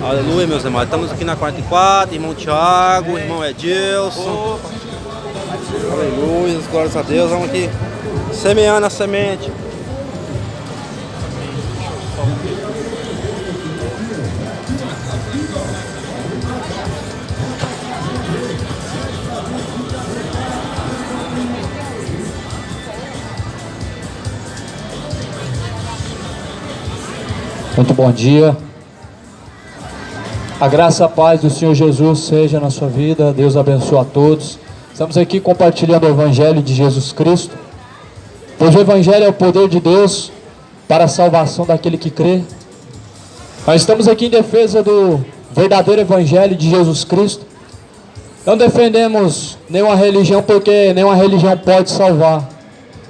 Aleluia, meus irmãos. Estamos aqui na 44, irmão Tiago, irmão Edilson. Aleluia, glórias a Deus. Vamos aqui semeando a semente. Muito bom dia. A graça e a paz do Senhor Jesus seja na sua vida. Deus abençoe a todos. Estamos aqui compartilhando o Evangelho de Jesus Cristo, pois o Evangelho é o poder de Deus para a salvação daquele que crê. Nós estamos aqui em defesa do verdadeiro Evangelho de Jesus Cristo. Não defendemos nenhuma religião, porque nenhuma religião pode salvar.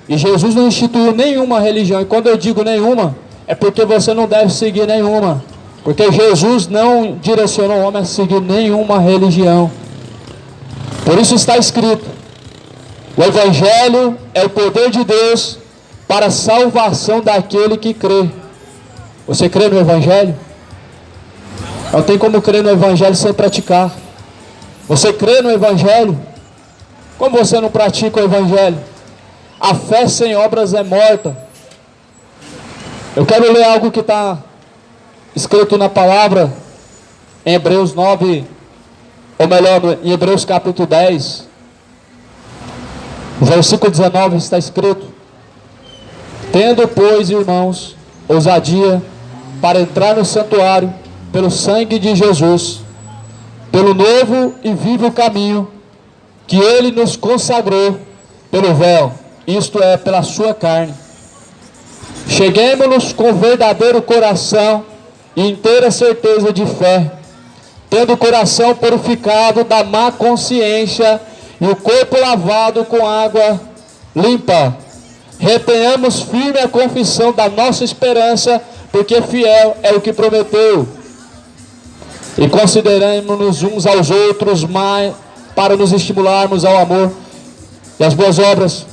E Jesus não instituiu nenhuma religião. E quando eu digo nenhuma, é porque você não deve seguir nenhuma. Porque Jesus não direcionou o homem a seguir nenhuma religião. Por isso está escrito: o Evangelho é o poder de Deus para a salvação daquele que crê. Você crê no Evangelho? Não tem como crer no Evangelho sem praticar. Você crê no Evangelho? Como você não pratica o Evangelho? A fé sem obras é morta. Eu quero ler algo que está escrito na palavra em Hebreus 9, ou melhor, em Hebreus capítulo 10, versículo 19 está escrito: tendo, pois, irmãos, ousadia para entrar no santuário pelo sangue de Jesus, pelo novo e vivo caminho que ele nos consagrou pelo véu, isto é, pela sua carne. Cheguemos-nos com verdadeiro coração e inteira certeza de fé, tendo o coração purificado da má consciência e o corpo lavado com água limpa. Retenhamos firme a confissão da nossa esperança, porque fiel é o que prometeu. E consideremos-nos uns aos outros mais para nos estimularmos ao amor e às boas obras.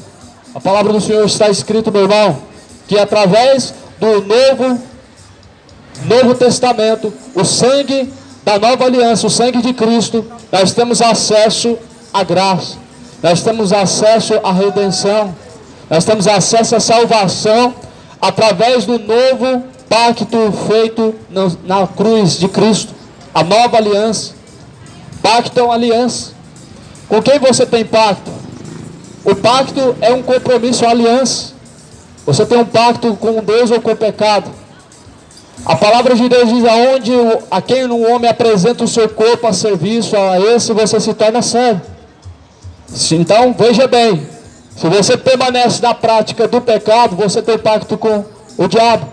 A palavra do Senhor está escrito, meu irmão, que através do Novo Testamento, o sangue da nova aliança, o sangue de Cristo, nós temos acesso à graça, nós temos acesso à redenção, nós temos acesso à salvação através do novo pacto feito na cruz de Cristo, a nova aliança. Pacto é uma aliança. Com quem você tem pacto? O pacto é um compromisso, uma aliança. Você tem um pacto com Deus ou com o pecado? A palavra de Deus diz: aonde a quem um homem apresenta o seu corpo a serviço, a esse você se torna servo. Então, veja bem, se você permanece na prática do pecado, você tem pacto com o diabo.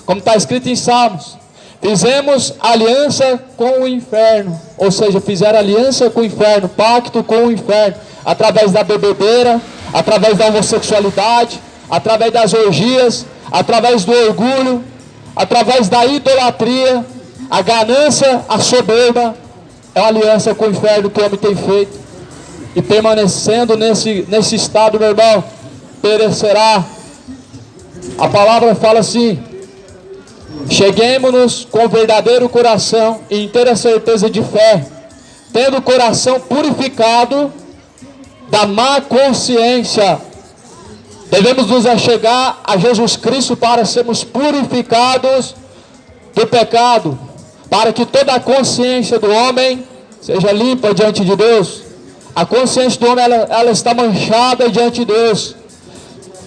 Como está escrito em Salmos: fizemos aliança com o inferno. Ou seja, fizeram aliança com o inferno, pacto com o inferno, através da bebedeira, através da homossexualidade, através das orgias, através do orgulho, através da idolatria, a ganância, a soberba. É uma aliança com o inferno que o homem tem feito. E permanecendo nesse estado, meu irmão, perecerá. A palavra fala assim: cheguemos-nos com verdadeiro coração e inteira certeza de fé, tendo o coração purificado da má consciência. Devemos nos achegar a Jesus Cristo para sermos purificados do pecado, para que toda a consciência do homem seja limpa diante de Deus. A consciência do homem ela está manchada diante de Deus.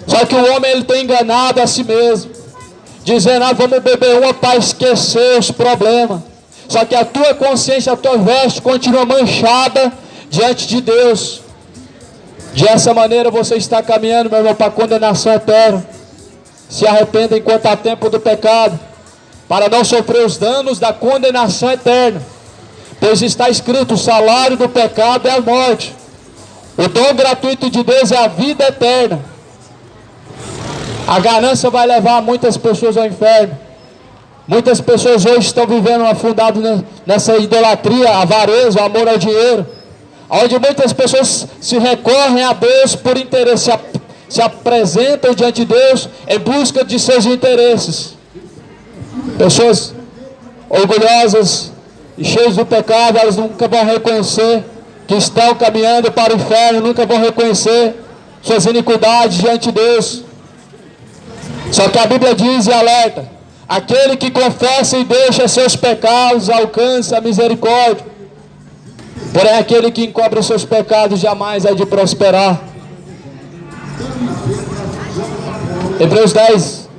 Só que o homem ele tem enganado a si mesmo, dizendo: vamos beber uma para esquecer os problemas. Só que a tua consciência, a tua veste continua manchada diante de Deus. Dessa maneira você está caminhando, meu irmão, para a condenação eterna. Se arrependa enquanto há tempo do pecado, para não sofrer os danos da condenação eterna. Pois está escrito: o salário do pecado é a morte. O dom gratuito de Deus é a vida eterna. A ganância vai levar muitas pessoas ao inferno. Muitas pessoas hoje estão vivendo afundadas nessa idolatria, avareza, o amor ao dinheiro, onde muitas pessoas se recorrem a Deus por interesse, se apresentam diante de Deus em busca de seus interesses. Pessoas orgulhosas, e cheios do pecado, elas nunca vão reconhecer que estão caminhando para o inferno, nunca vão reconhecer suas iniquidades diante de Deus. Só que a Bíblia diz e alerta: aquele que confessa e deixa seus pecados alcança a misericórdia. Porém, aquele que encobre os seus pecados jamais há de prosperar. Hebreus 10,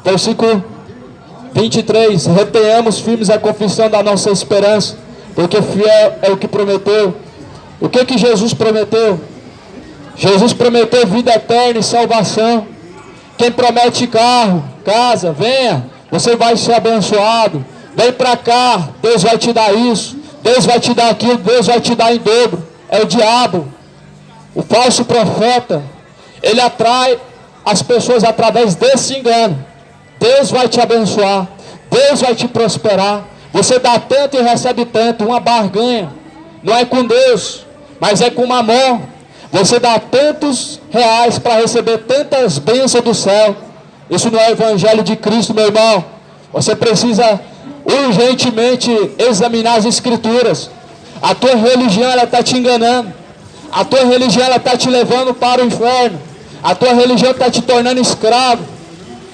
versículo 23. Retenhamos firmes a confissão da nossa esperança, porque fiel é o que prometeu. O que Jesus prometeu? Jesus prometeu vida eterna e salvação. Quem promete carro, casa, venha, você vai ser abençoado. Vem para cá, Deus vai te dar isso, Deus vai te dar aquilo, Deus vai te dar em dobro. É o diabo, o falso profeta. Ele atrai as pessoas através desse engano. Deus vai te abençoar, Deus vai te prosperar. Você dá tanto e recebe tanto, uma barganha. Não é com Deus, mas é com Mamon. Você dá tantos reais para receber tantas bênçãos do céu. Isso não é o evangelho de Cristo, meu irmão. Você precisa urgentemente examinar as escrituras. A tua religião, ela está te enganando. A tua religião, ela está te levando para o inferno. A tua religião está te tornando escravo.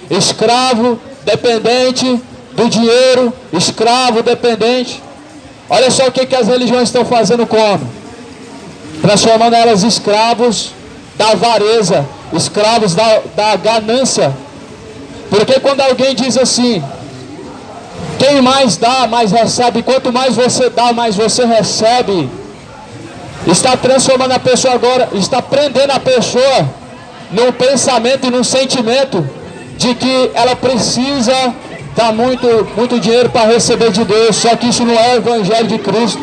Escravo dependente do dinheiro. Escravo dependente. Olha só o que as religiões estão fazendo com o homem. Transformando elas escravos da avareza, escravos da ganância. Porque quando alguém diz assim: quem mais dá, mais recebe. Quanto mais você dá, mais você recebe. Está transformando a pessoa agora, está prendendo a pessoa num pensamento e num sentimento de que ela precisa dar muito dinheiro para receber de Deus. Só que isso não é o evangelho de Cristo.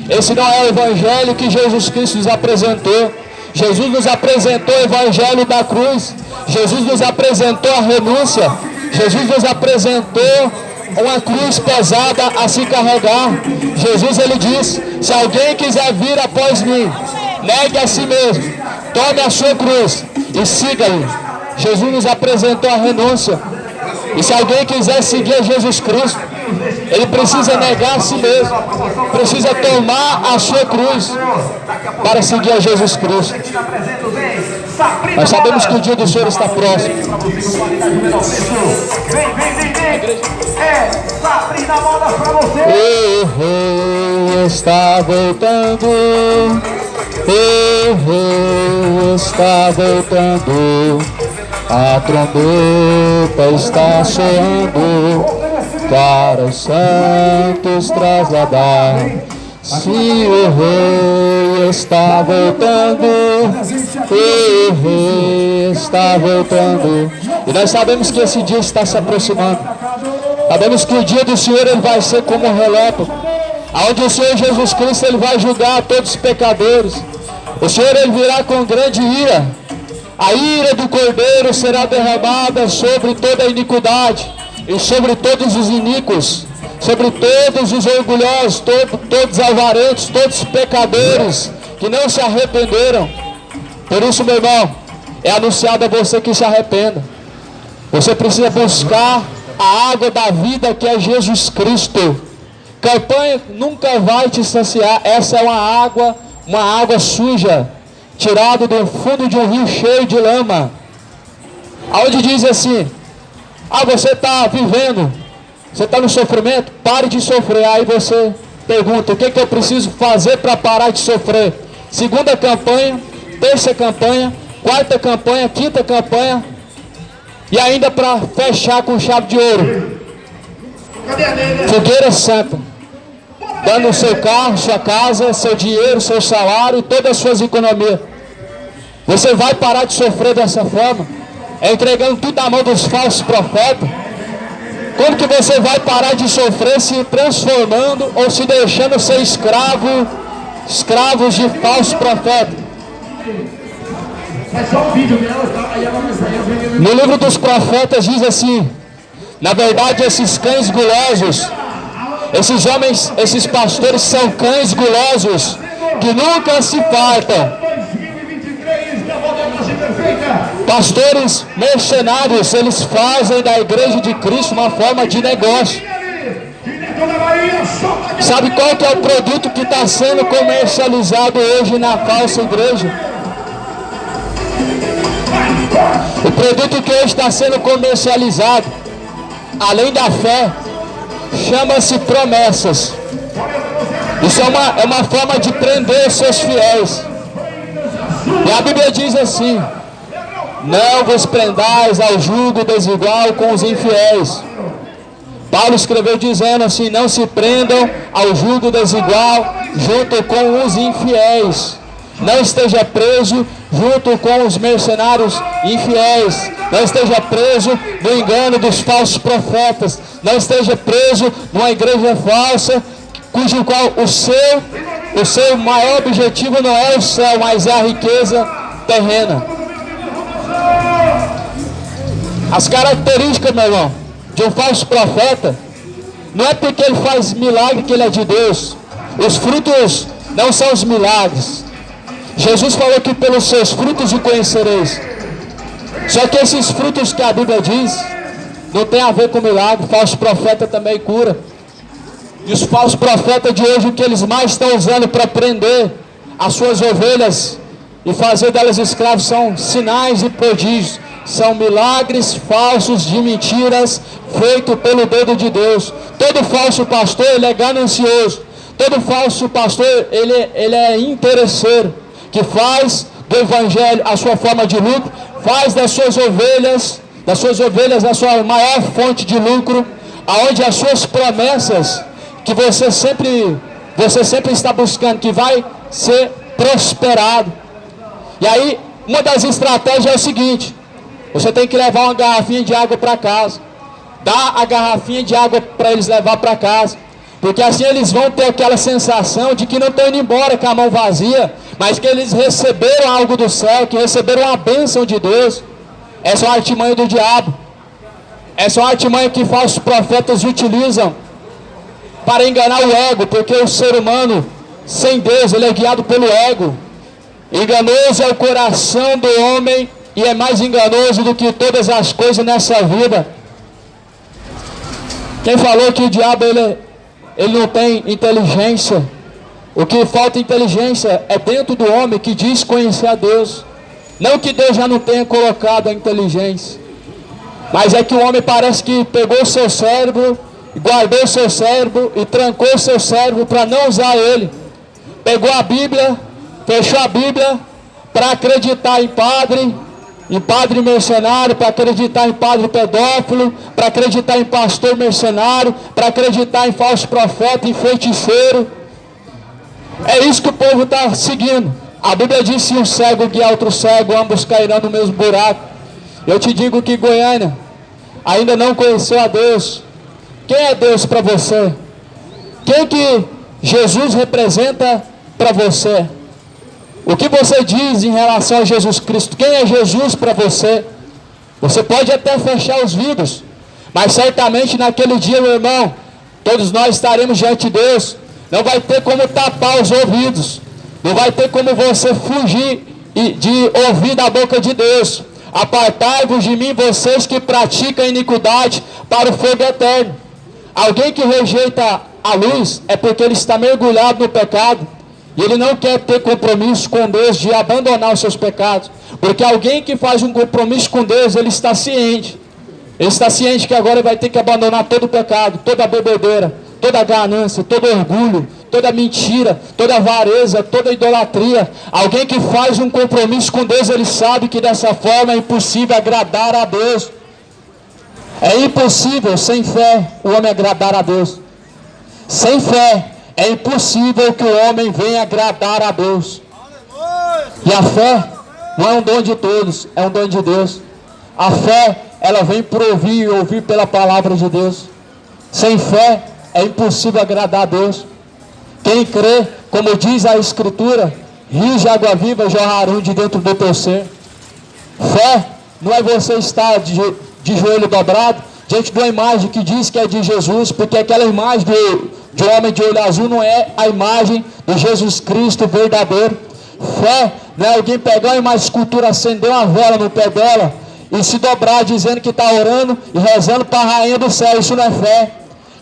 Esse não é o evangelho que Jesus Cristo nos apresentou. Jesus nos apresentou o evangelho da cruz. Jesus nos apresentou a renúncia. Jesus nos apresentou uma cruz pesada a se carregar. Jesus, ele diz: se alguém quiser vir após mim, negue a si mesmo, tome a sua cruz e siga-me. Jesus nos apresentou a renúncia. E se alguém quiser seguir a Jesus Cristo, ele precisa negar a si mesmo, precisa tomar a sua cruz para seguir a Jesus Cristo. Nós sabemos que o dia do Senhor está próximo. O rei está voltando. O rei está voltando. A trombeta está soando para os santos trasladar. Sim, o rei está voltando. O rei está voltando. E nós sabemos que esse dia está se aproximando. Sabemos que o dia do Senhor, ele vai ser como um relâmpago, aonde o Senhor Jesus Cristo, ele vai julgar todos os pecadores. O Senhor, ele virá com grande ira. A ira do Cordeiro será derramada sobre toda a iniquidade e sobre todos os iníquos, sobre todos os orgulhosos, todos os avarentos, todos os pecadores que não se arrependeram. Por isso, meu irmão, é anunciado a você que se arrependa. Você precisa buscar a água da vida, que é Jesus Cristo. Campanha nunca vai te saciar. Essa é uma água suja, tirado do fundo de um rio cheio de lama, aonde diz assim: você está vivendo, você está no sofrimento, pare de sofrer. Aí você pergunta: o que eu preciso fazer para parar de sofrer? Segunda campanha, terça campanha, quarta campanha, quinta campanha, e ainda para fechar com chave de ouro, fogueira santa, dando o seu carro, sua casa, seu dinheiro, seu salário, todas as suas economias. Você vai parar de sofrer dessa forma? Entregando tudo na mão dos falsos profetas? Como que você vai parar de sofrer se transformando ou se deixando ser escravos de falsos profetas? No livro dos profetas diz assim: na verdade, esses cães gulosos, esses homens, esses pastores são cães gulosos que nunca se fartam. Pastores mercenários, eles fazem da igreja de Cristo uma forma de negócio. Sabe qual que é o produto que está sendo comercializado hoje na falsa igreja? O produto que hoje está sendo comercializado, além da fé, chama-se promessas. Isso é uma forma de prender os seus fiéis. E a Bíblia diz assim: não vos prendais ao jugo desigual com os infiéis. Paulo escreveu dizendo assim: não se prendam ao jugo desigual junto com os infiéis. Não esteja preso junto com os mercenários infiéis. Não esteja preso no engano dos falsos profetas. Não esteja preso numa igreja falsa, cujo qual o seu maior objetivo não é o céu, mas é a riqueza terrena. As características, meu irmão, de um falso profeta, não é porque ele faz milagre que ele é de Deus. Os frutos não são os milagres. Jesus falou que pelos seus frutos o conhecereis. Só que esses frutos que a Bíblia diz não tem a ver com milagre. Falso profeta também cura. E os falsos profetas de hoje, o que eles mais estão usando para prender as suas ovelhas e fazer delas escravos são sinais e prodígios. São milagres falsos de mentiras feitos pelo dedo de Deus. Todo falso pastor, ele é ganancioso. Todo falso pastor, ele é interesseiro, que faz do evangelho a sua forma de lucro, faz das suas ovelhas a sua maior fonte de lucro, aonde as suas promessas que você sempre está buscando, que vai ser prosperado. E aí, uma das estratégias é o seguinte: você tem que levar uma garrafinha de água para casa. Dá a garrafinha de água para eles levar para casa. Porque assim eles vão ter aquela sensação de que não estão indo embora com a mão vazia, mas que eles receberam algo do céu, que receberam a bênção de Deus. Essa é uma artimanha do diabo. Essa é uma artimanha que falsos profetas utilizam para enganar o ego, porque o ser humano sem Deus, ele é guiado pelo ego. Enganoso é o coração do homem, e é mais enganoso do que todas as coisas nessa vida. Quem falou que o diabo ele não tem inteligência? O que falta inteligência é dentro do homem que diz conhecer a Deus. Não que Deus já não tenha colocado a inteligência, mas é que o homem parece que pegou o seu cérebro, guardou o seu cérebro e trancou o seu cérebro para não usar ele. Pegou a Bíblia, fechou a Bíblia para acreditar em padre mercenário, para acreditar em padre pedófilo, para acreditar em pastor mercenário, para acreditar em falso profeta, em feiticeiro. É isso que o povo está seguindo. A Bíblia diz: se um cego guiar outro cego, ambos cairão no mesmo buraco. Eu te digo que Goiânia ainda não conheceu a Deus. Quem é Deus para você? Quem que Jesus representa para você? O que você diz em relação a Jesus Cristo? Quem é Jesus para você? Você pode até fechar os vidros, mas certamente naquele dia, meu irmão, todos nós estaremos diante de Deus. Não vai ter como tapar os ouvidos. Não vai ter como você fugir de ouvir da boca de Deus. Apartai-vos de mim, vocês que praticam iniquidade, para o fogo eterno. Alguém que rejeita a luz é porque ele está mergulhado no pecado. E ele não quer ter compromisso com Deus de abandonar os seus pecados. Porque alguém que faz um compromisso com Deus, ele está ciente. Ele está ciente que agora ele vai ter que abandonar todo o pecado, toda a bebedeira, toda a ganância, todo o orgulho, toda a mentira, toda a avareza, toda a idolatria. Alguém que faz um compromisso com Deus, ele sabe que dessa forma é impossível agradar a Deus. É impossível, sem fé, o homem agradar a Deus. Sem fé, é impossível que o homem venha agradar a Deus. E a fé não é um dom de todos, é um dom de Deus. A fé, ela vem por ouvir e ouvir pela palavra de Deus. Sem fé, é impossível agradar a Deus. Quem crê, como diz a Escritura, rios de água viva jorrarão de dentro do teu ser. Fé não é você estar de joelho dobrado diante de uma imagem que diz que é de Jesus, porque aquela imagem de um homem de olho azul não é a imagem de Jesus Cristo verdadeiro. Fé não é alguém pegar uma escultura, acender uma vela no pé dela e se dobrar dizendo que está orando e rezando para a rainha do céu. Isso não é fé.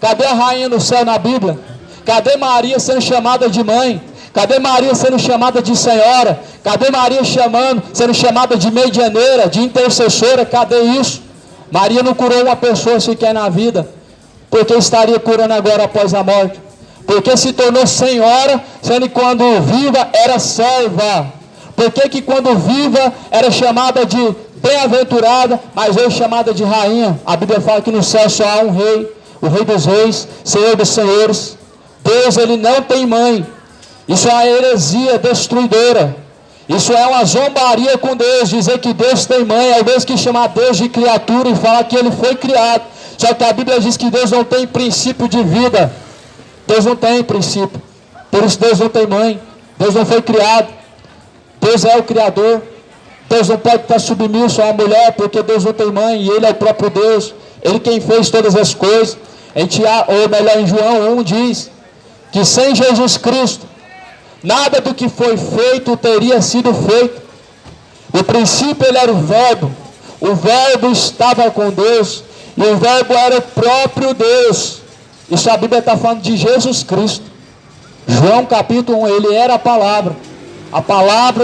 Cadê a rainha no céu na Bíblia? Cadê Maria sendo chamada de mãe? Cadê Maria sendo chamada de senhora? Cadê Maria sendo chamada de medianeira, de intercessora? Cadê isso? Maria não curou uma pessoa sequer na vida. Por que estaria curando agora após a morte? Porque se tornou senhora, sendo que quando viva era serva. Por que quando viva era chamada de bem-aventurada, mas hoje chamada de rainha? A Bíblia fala que no céu só há um rei, o Rei dos Reis, Senhor dos Senhores. Deus, ele não tem mãe. Isso é uma heresia destruidora. Isso é uma zombaria com Deus, dizer que Deus tem mãe, é o Deus que chama Deus de criatura e fala que ele foi criado. Só que a Bíblia diz que Deus não tem princípio de vida. Deus não tem princípio. Por isso Deus não tem mãe. Deus não foi criado. Deus é o Criador. Deus não pode estar submisso a uma mulher, porque Deus não tem mãe e Ele é o próprio Deus. Ele quem fez todas as coisas. Ou melhor, em João 1 diz que sem Jesus Cristo, nada do que foi feito teria sido feito. No princípio ele era o Verbo estava com Deus, e o Verbo era o próprio Deus. Isso a Bíblia está falando de Jesus Cristo. João capítulo 1, ele era a palavra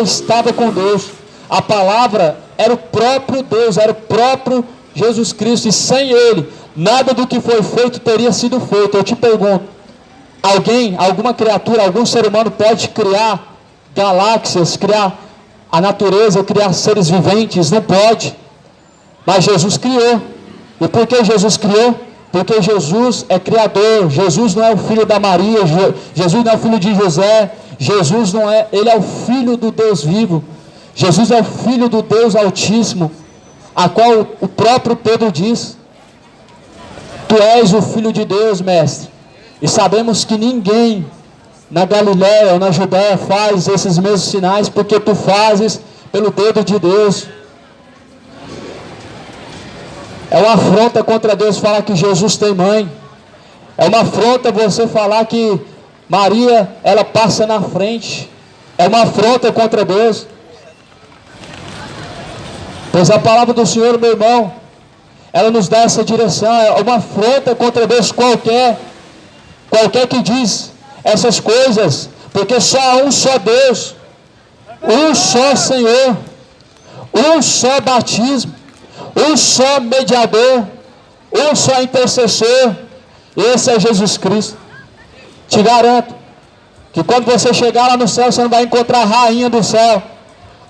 estava com Deus, a palavra era o próprio Deus, era o próprio Jesus Cristo, e sem ele, nada do que foi feito teria sido feito. Eu te pergunto, alguma criatura, algum ser humano pode criar galáxias, criar a natureza, criar seres viventes? Não pode. Mas Jesus criou. E por que Jesus criou? Porque Jesus é criador. Jesus não é o filho da Maria, Jesus não é o filho de José, Jesus não é, ele é o filho do Deus vivo. Jesus é o filho do Deus Altíssimo, a qual o próprio Pedro diz: tu és o filho de Deus, mestre. E sabemos que ninguém na Galiléia ou na Judéia faz esses mesmos sinais, porque tu fazes pelo dedo de Deus. É uma afronta contra Deus falar que Jesus tem mãe. É uma afronta você falar que Maria, ela passa na frente. É uma afronta contra Deus. Pois a palavra do Senhor, meu irmão, ela nos dá essa direção. É uma afronta contra Deus qualquer que diz essas coisas, porque só há um só Deus, um só Senhor, um só batismo, um só mediador, um só intercessor. Esse é Jesus Cristo. Te garanto que quando você chegar lá no céu, você não vai encontrar a rainha do céu.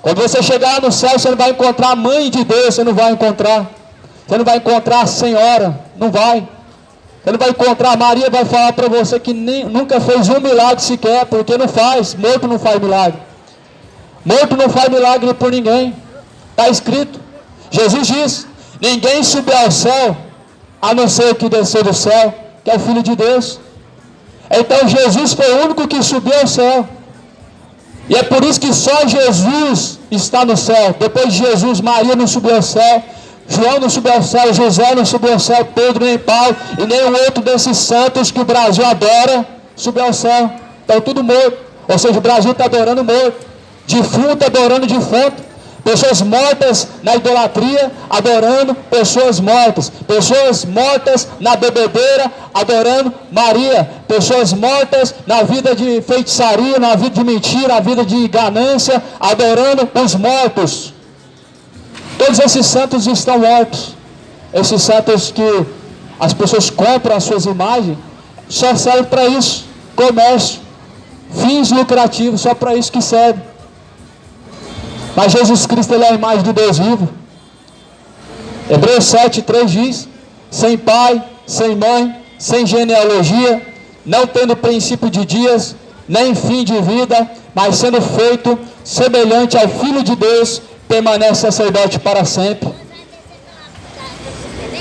Quando você chegar lá no céu, você não vai encontrar a mãe de Deus, você não vai encontrar. Você não vai encontrar a senhora, não vai. Você não vai encontrar. Maria vai falar para você que nunca fez um milagre sequer, porque não faz. Morto não faz milagre. Morto não faz milagre por ninguém. Está escrito. Jesus diz: ninguém subiu ao céu, a não ser que desceu do céu, que é o Filho de Deus. Então Jesus foi o único que subiu ao céu. E é por isso que só Jesus está no céu. Depois de Jesus, Maria não subiu ao céu, João não subiu ao céu, José não subiu ao céu, Pedro nem Paulo e nenhum outro desses santos que o Brasil adora subiu ao céu. Estão tudo morto. Ou seja, o Brasil está adorando morto, defunto adorando defunto, pessoas mortas na idolatria adorando pessoas mortas na bebedeira adorando Maria, pessoas mortas na vida de feitiçaria, na vida de mentira, na vida de ganância, adorando os mortos. Todos esses santos estão mortos. Esses santos que as pessoas compram as suas imagens, só serve para isso, comércio, fins lucrativos, só para isso que serve. Mas Jesus Cristo, ele é a imagem do Deus vivo. Hebreus 7:3 diz: sem pai, sem mãe, sem genealogia, não tendo princípio de dias, nem fim de vida, mas sendo feito semelhante ao Filho de Deus, permanece sacerdote para sempre.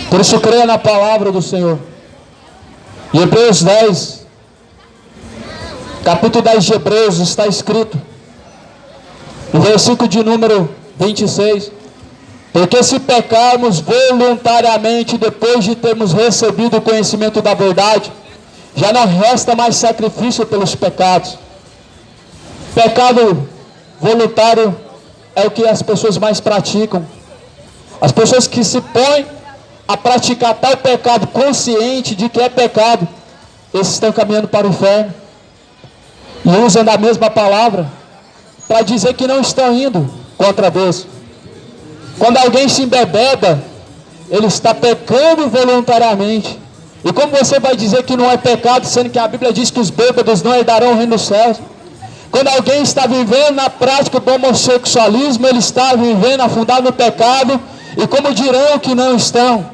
Por isso creia na palavra do Senhor. Em Hebreus 10, capítulo 10 de Hebreus, está escrito, no versículo de número 26: porque se pecarmos voluntariamente depois de termos recebido o conhecimento da verdade, já não resta mais sacrifício pelos pecados. Pecado voluntário é o que as pessoas mais praticam. As pessoas que se põem a praticar tal pecado consciente de que é pecado, esses estão caminhando para o inferno. E usam da mesma palavra para dizer que não estão indo contra Deus. Quando alguém se embebeda, ele está pecando voluntariamente. E como você vai dizer que não é pecado, sendo que a Bíblia diz que os bêbados não herdarão o reino dos céus? Quando alguém está vivendo na prática do homossexualismo, ele está vivendo afundado no pecado. E como dirão que não estão?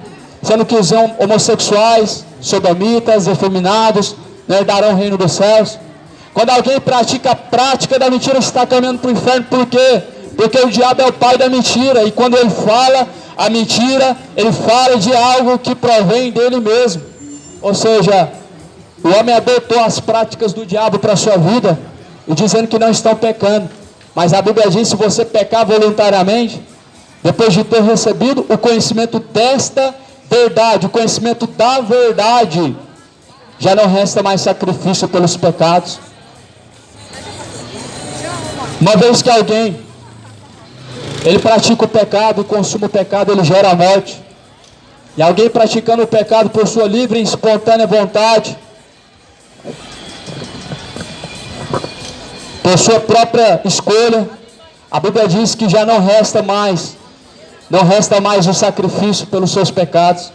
Sendo que os homossexuais, sodomitas, efeminados, não herdarão o reino dos céus. Quando alguém pratica a prática da mentira, está caminhando para o inferno. Por quê? Porque o diabo é o pai da mentira. E quando ele fala a mentira, ele fala de algo que provém dele mesmo. Ou seja, o homem adotou as práticas do diabo para a sua vida, e dizendo que não estão pecando. Mas a Bíblia diz, se você pecar voluntariamente, depois de ter recebido o conhecimento desta verdade, o conhecimento da verdade, já não resta mais sacrifício pelos pecados. Uma vez que alguém, ele pratica o pecado, consuma o pecado, ele gera a morte. E alguém praticando o pecado por sua livre e espontânea vontade, por sua própria escolha, a Bíblia diz que já não resta mais o sacrifício pelos seus pecados.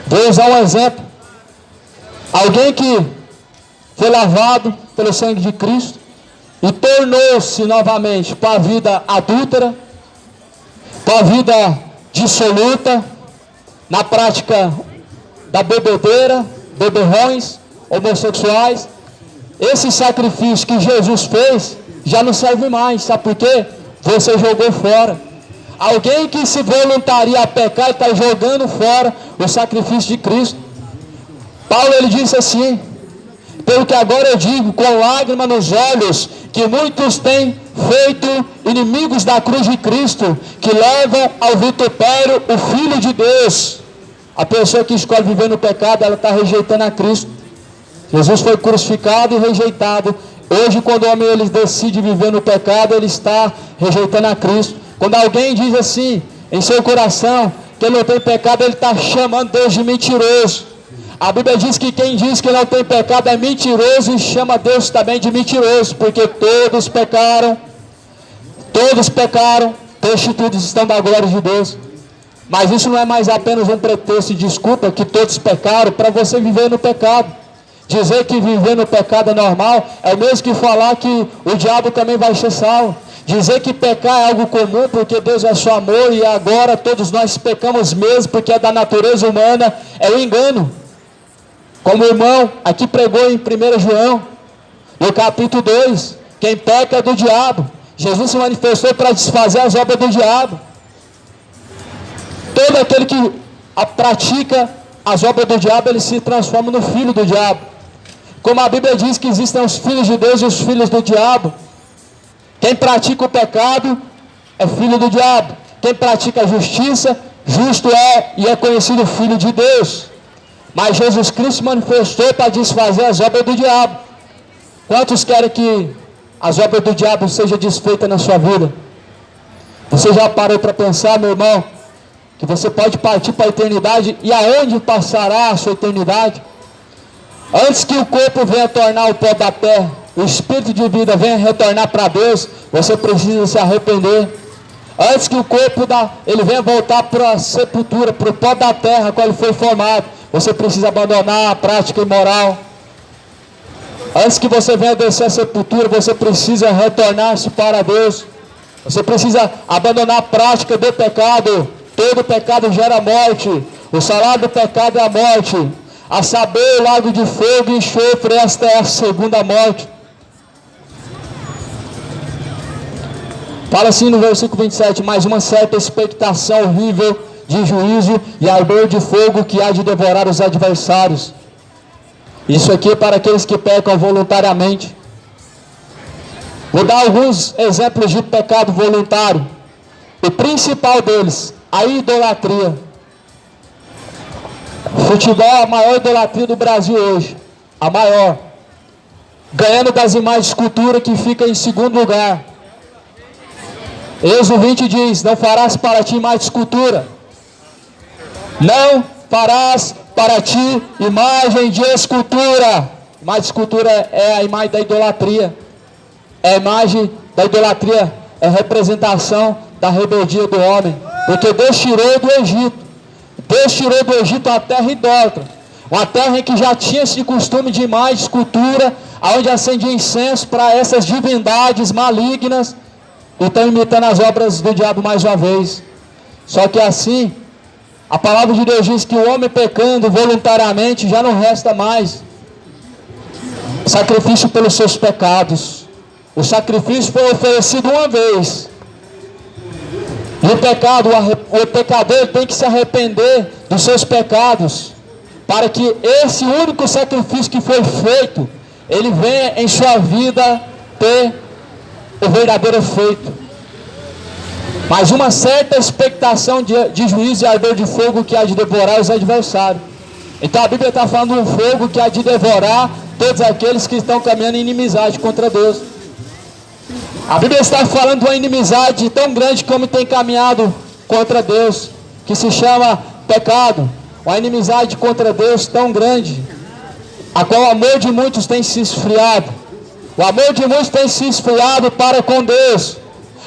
Vou usar um exemplo. Alguém que foi lavado pelo sangue de Cristo e tornou-se novamente para a vida adúltera, para a vida dissoluta, na prática da bebedeira, beberrões, homossexuais. Esse sacrifício que Jesus fez já não serve mais. Sabe por quê? Você jogou fora. Alguém que se voluntaria a pecar está jogando fora o sacrifício de Cristo. Paulo, ele disse assim: pelo que agora eu digo, com lágrima nos olhos, que muitos têm feito inimigos da cruz de Cristo, que levam ao vitupério o Filho de Deus. A pessoa que escolhe viver no pecado, ela está rejeitando a Cristo. Jesus foi crucificado e rejeitado. Hoje, quando o homem ele decide viver no pecado, ele está rejeitando a Cristo. Quando alguém diz assim, em seu coração, que ele não tem pecado, ele está chamando Deus de mentiroso. A Bíblia diz que quem diz que não tem pecado é mentiroso e chama Deus também de mentiroso, porque todos pecaram, destituídos estão da glória de Deus. Mas isso não é mais apenas um pretexto e desculpa que todos pecaram para você viver no pecado. Dizer que viver no pecado é normal é o mesmo que falar que o diabo também vai ser salvo. Dizer que pecar é algo comum porque Deus é só amor e agora todos nós pecamos mesmo porque é da natureza humana, é um engano. Como o irmão aqui pregou em 1 João, no capítulo 2, quem peca é do diabo. Jesus se manifestou para desfazer as obras do diabo. Todo aquele que pratica as obras do diabo, ele se transforma no filho do diabo. Como a Bíblia diz que existem os filhos de Deus e os filhos do diabo. Quem pratica o pecado é filho do diabo. Quem pratica a justiça, justo é e é conhecido filho de Deus. Mas Jesus Cristo se manifestou para desfazer as obras do diabo. Quantos querem que as obras do diabo sejam desfeitas na sua vida? Você já parou para pensar, meu irmão, que você pode partir para a eternidade, e aonde passará a sua eternidade? Antes que o corpo venha tornar o pó da terra, o espírito de vida venha retornar para Deus, você precisa se arrepender. Antes que o corpo ele venha voltar para a sepultura, para o pó da terra, qual ele foi formado, você precisa abandonar a prática imoral. Antes que você venha descer a sepultura, você precisa retornar-se para Deus. Você precisa abandonar a prática do pecado. Todo pecado gera morte. O salário do pecado é a morte. A saber, o lago de fogo e enxofre, esta é a segunda morte. Fala assim no versículo 27, mais uma certa expectação horrível de juízo e ardor de fogo que há de devorar os adversários. Isso aqui é para aqueles que pecam voluntariamente. Vou dar alguns exemplos de pecado voluntário. O principal deles, a idolatria. Futebol é a maior idolatria do Brasil hoje. A maior. Ganhando das imagens de escultura que fica em segundo lugar. Êxodo 20 diz, não farás para ti mais escultura. Não farás para ti imagem de escultura. Imagem de escultura é a imagem da idolatria. É a imagem da idolatria, é a representação da rebeldia do homem. Porque Deus tirou do Egito. Deus tirou do Egito uma terra idólatra. Uma terra em que já tinha esse costume de imagem, de escultura, onde acendia incenso para essas divindades malignas. E estão imitando as obras do diabo mais uma vez. Só que assim, a palavra de Deus diz que o homem pecando voluntariamente já não resta mais sacrifício pelos seus pecados. O sacrifício foi oferecido uma vez. E o pecador tem que se arrepender dos seus pecados, para que esse único sacrifício que foi feito, ele venha em sua vida ter o verdadeiro efeito. Mas uma certa expectação de juízo e ardor de fogo que há de devorar os adversários. Então a Bíblia está falando de um fogo que há de devorar todos aqueles que estão caminhando em inimizade contra Deus. A Bíblia está falando de uma inimizade tão grande como tem caminhado contra Deus, que se chama pecado. Uma inimizade contra Deus tão grande, a qual o amor de muitos tem se esfriado. O amor de muitos tem se esfriado para com Deus.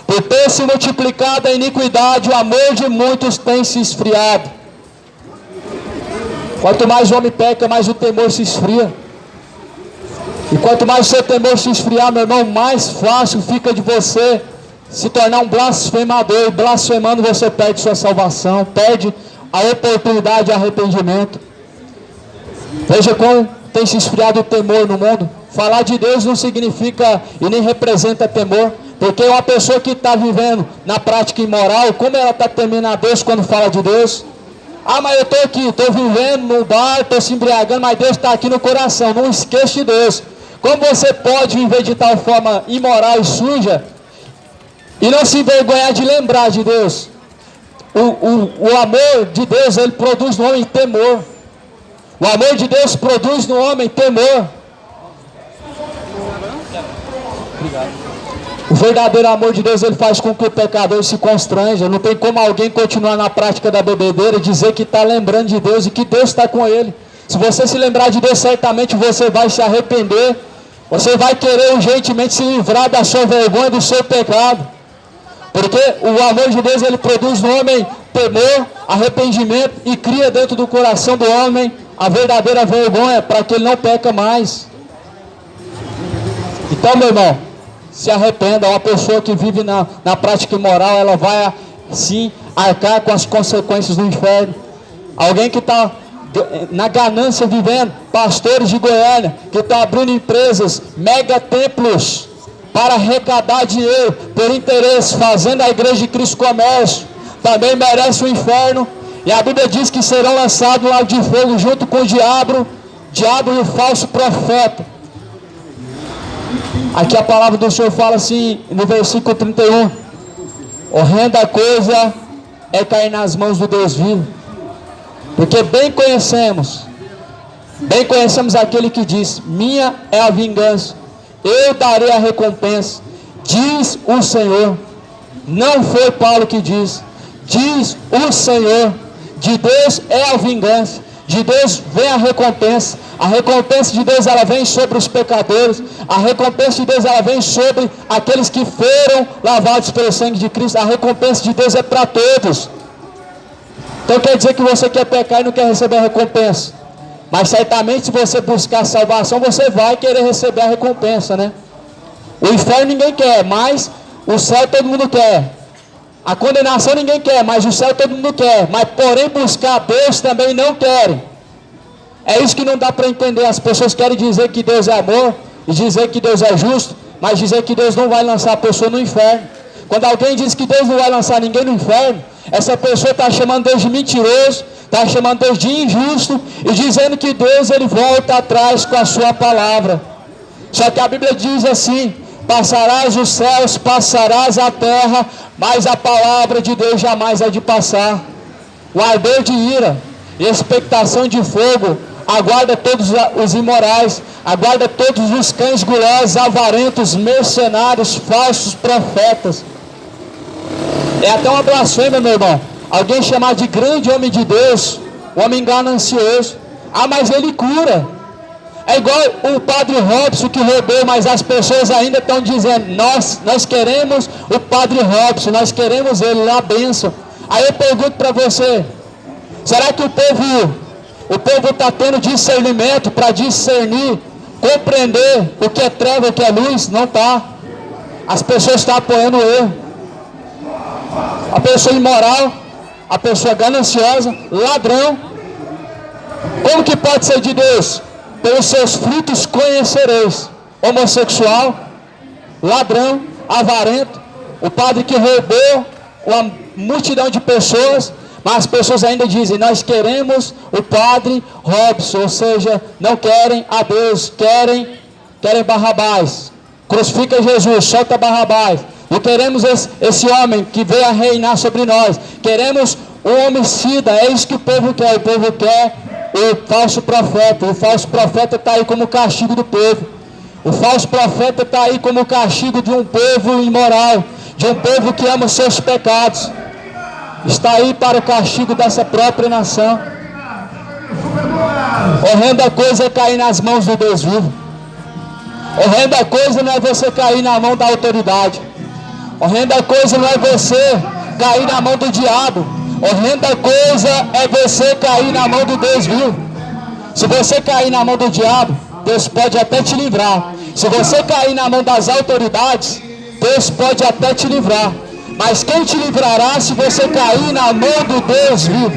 Por ter se multiplicado a iniquidade, o amor de muitos tem se esfriado. Quanto mais o homem peca, mais o temor se esfria. E quanto mais o seu temor se esfriar, meu irmão, mais fácil fica de você se tornar um blasfemador. E blasfemando você perde sua salvação, perde a oportunidade de arrependimento. Veja como tem se esfriado o temor no mundo. Falar de Deus não significa e nem representa temor. Porque uma pessoa que está vivendo na prática imoral, como ela está temendo a Deus quando fala de Deus? Ah, mas eu estou aqui, estou vivendo no bar, estou se embriagando, mas Deus está aqui no coração. Não esqueça de Deus. Como você pode viver de tal forma imoral e suja e não se envergonhar de lembrar de Deus? O amor de Deus, ele produz no homem temor. O amor de Deus produz no homem temor. Obrigado. O verdadeiro amor de Deus, ele faz com que o pecador se constranja. Não tem como alguém continuar na prática da bebedeira e dizer que está lembrando de Deus e que Deus está com ele. Se você se lembrar de Deus, certamente você vai se arrepender. Você vai querer urgentemente se livrar da sua vergonha, do seu pecado. Porque o amor de Deus, ele produz no homem temor, arrependimento e cria dentro do coração do homem a verdadeira vergonha para que ele não peca mais. Então, meu irmão, se arrependa. Uma pessoa que vive na prática imoral, ela vai sim arcar com as consequências do inferno. Alguém que está na ganância vivendo, pastores de Goiânia que estão abrindo empresas, mega templos para arrecadar dinheiro por interesse, fazendo a igreja de Cristo comércio, também merece o inferno. E a Bíblia diz que serão lançados no lago de fogo junto com o diabo e o falso profeta. Aqui a palavra do Senhor fala assim, no versículo 31, horrenda coisa é cair nas mãos do Deus vivo, porque bem conhecemos aquele que diz, minha é a vingança, eu darei a recompensa, diz o Senhor. Não foi Paulo que diz o Senhor. De Deus é a vingança, de Deus vem a recompensa de Deus ela vem sobre os pecadores, a recompensa de Deus ela vem sobre aqueles que foram lavados pelo sangue de Cristo, a recompensa de Deus é para todos. Então quer dizer que você quer pecar e não quer receber a recompensa, mas certamente se você buscar salvação, você vai querer receber a recompensa, né? O inferno ninguém quer, mas o céu todo mundo quer. A condenação ninguém quer, mas o céu todo mundo quer. Mas porém buscar Deus também não querem. É isso que não dá para entender. As pessoas querem dizer que Deus é amor, e dizer que Deus é justo, mas dizer que Deus não vai lançar a pessoa no inferno. Quando alguém diz que Deus não vai lançar ninguém no inferno, essa pessoa está chamando Deus de mentiroso, está chamando Deus de injusto, e dizendo que Deus ele volta atrás com a sua palavra. Só que a Bíblia diz assim, passarás os céus, passarás a terra, mas a palavra de Deus jamais há de passar. O ardor de ira e expectação de fogo aguarda todos os imorais, aguarda todos os cães gulosos, avarentos, mercenários, falsos profetas. É até uma blasfêmia, meu irmão, alguém chamado de grande homem de Deus, um homem ganancioso. Ah, mas ele cura. É igual o padre Robson que roubou, mas as pessoas ainda estão dizendo, nós queremos o padre Robson, nós queremos ele na bênção. Aí eu pergunto para você, será que o povo está tendo discernimento para discernir, compreender o que é treva e o que é luz? Não está. As pessoas estão apoiando o erro. A pessoa imoral, a pessoa gananciosa, ladrão. Como que pode ser de Deus? Pelos seus frutos conhecereis. Homossexual, ladrão, avarento, o padre que roubou uma multidão de pessoas, mas as pessoas ainda dizem, nós queremos o padre Robson, ou seja, não querem a Deus, querem Barrabás. Crucifica Jesus, solta Barrabás. Não queremos esse homem que veio a reinar sobre nós. Queremos um homicida, é isso que o povo quer. O povo quer o falso profeta. O falso profeta está aí como castigo do povo. O falso profeta está aí como castigo de um povo imoral, de um povo que ama os seus pecados. Está aí para o castigo dessa própria nação. Horrenda coisa é cair nas mãos do Deus vivo. Horrenda coisa não é você cair na mão da autoridade. Horrenda coisa não é você cair na mão do diabo. Horrenda coisa é você cair na mão do Deus vivo. Se você cair na mão do diabo, Deus pode até te livrar. Se você cair na mão das autoridades, Deus pode até te livrar. Mas quem te livrará se você cair na mão do Deus vivo?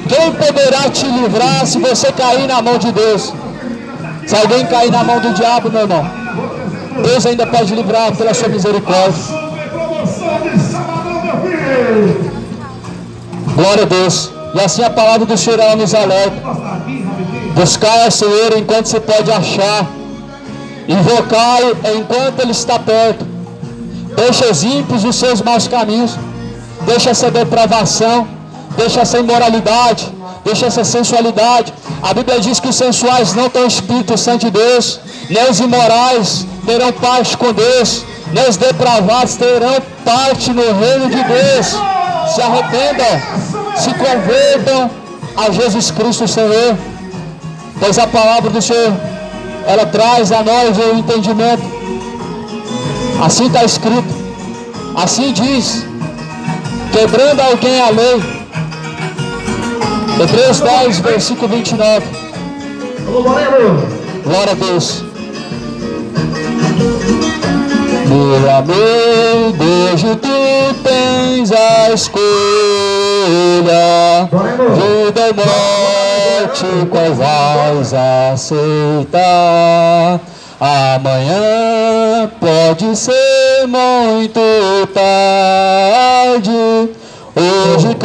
Quem poderá te livrar se você cair na mão de Deus? Se alguém cair na mão do diabo, meu irmão, Deus ainda pode livrar pela sua misericórdia. Glória a Deus. E assim a palavra do Senhor ela nos alerta. Buscai ao Senhor enquanto se pode achar. Invocai enquanto Ele está perto. Deixa os ímpios os seus maus caminhos. Deixa essa depravação. Deixa essa imoralidade. Deixa essa sensualidade. A Bíblia diz que os sensuais não têm o Espírito Santo de Deus. Nem os imorais terão parte com Deus. Nem os depravados terão parte no reino de Deus. Se arrependam, se convertam a Jesus Cristo Senhor. Pois a palavra do Senhor, ela traz a nós o entendimento. Assim está escrito. Assim diz, quebrando alguém a lei. Hebreus 10, versículo 29. Glória a Deus. Meu amor, beijo, tu tens a escolha. Vida e morte, qual vais aceitar? Amanhã pode ser muito tarde.